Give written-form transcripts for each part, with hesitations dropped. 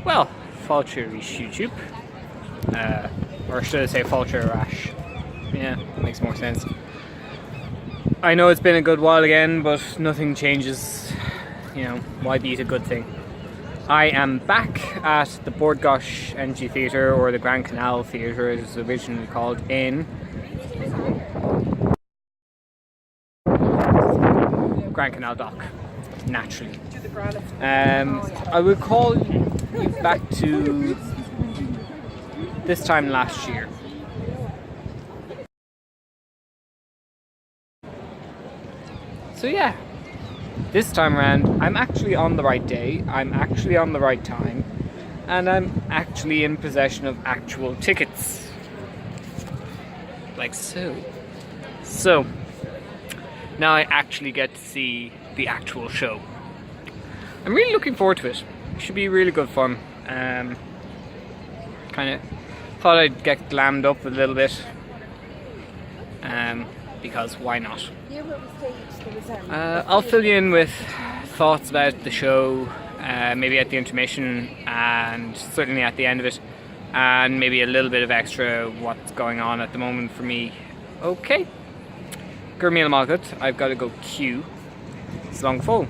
Well, fáilte arís YouTube. Or should I say fáilte arás? Yeah, makes more sense. I know it's been a good while again, but nothing changes. You know, why beat a good thing? I am back at the Bord Gáis NG Theatre, or the Grand Canal Theatre as it was originally called, in Grand Canal Dock, naturally. I will call you back to this time last year. So yeah, this time around I'm actually on the right day, I'm actually on the right time, and I'm actually in possession of actual tickets. Like so. So, now I actually get to see the actual show. I'm really looking forward to it. It should be really good fun. Kind of thought I'd get glammed up a little bit. Because why not? I'll fill you in with thoughts about the show, maybe at the intermission and certainly at the end of it, and maybe a little bit of extra what's going on at the moment for me. Okay. Gur míle agat, I've got to go queue. Slán fóill.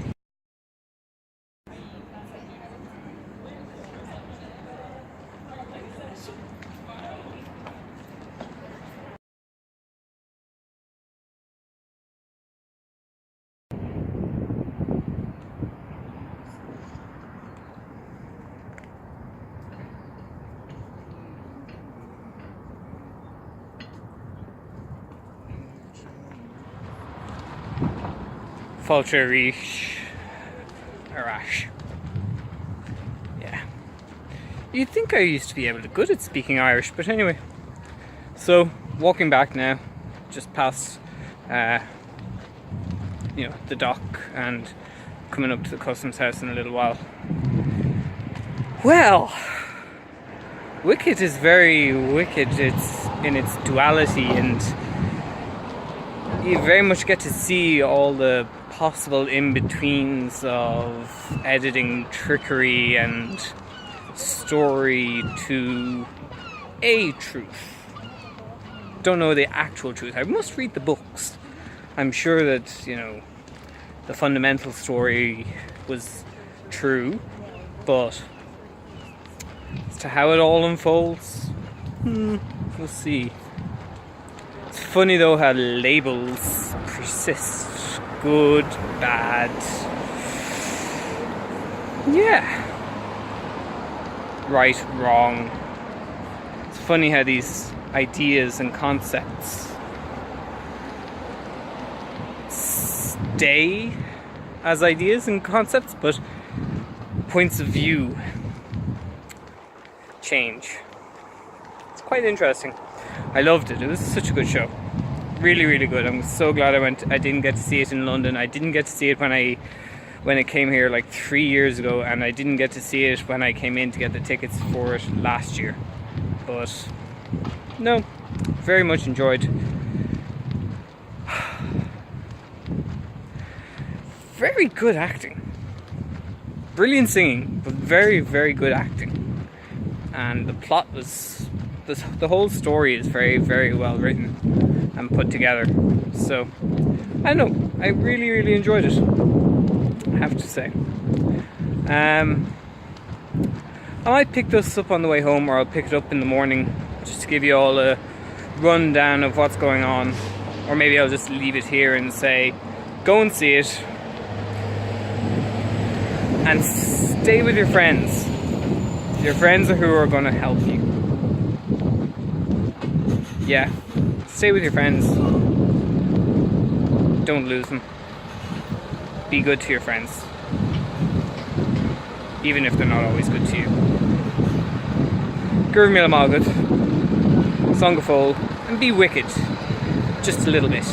Fáilte arás. Yeah. You'd think I used to be able to good at speaking Irish, but anyway. So, walking back now, just past the dock, and coming up to the customs house in a little while. Well, Wicked is very wicked. It's in its duality, and you very much get to see all the possible in-betweens of editing trickery and story to a truth. Don't know the actual truth. I must read the books. I'm sure that, you know, the fundamental story was true, but as to how it all unfolds, we'll see. It's funny though how labels persist. Good, bad. Yeah. Right, wrong. It's funny how these ideas and concepts stay as ideas and concepts, but points of view change. It's quite interesting. I loved it. It was such a good show. Really, really good. I'm so glad I went. I didn't get to see it in London. I didn't get to see it when it came here like 3 years ago, and I didn't get to see it when I came in to get the tickets for it last year. But no, very much enjoyed. Very good acting. Brilliant singing, but very, very good acting. And the plot was, the whole story is very, very well written and put together. So, I don't know, I really, really enjoyed it, I have to say. I might pick this up on the way home, or I'll pick it up in the morning, just to give you all a rundown of what's going on. Or maybe I'll just leave it here and say, go and see it, and stay with your friends. Your friends are who are going to help you. Yeah, stay with your friends. Don't lose them. Be good to your friends, even if they're not always good to you. Gur míle agat, Slán fóill, and be wicked, just a little bit.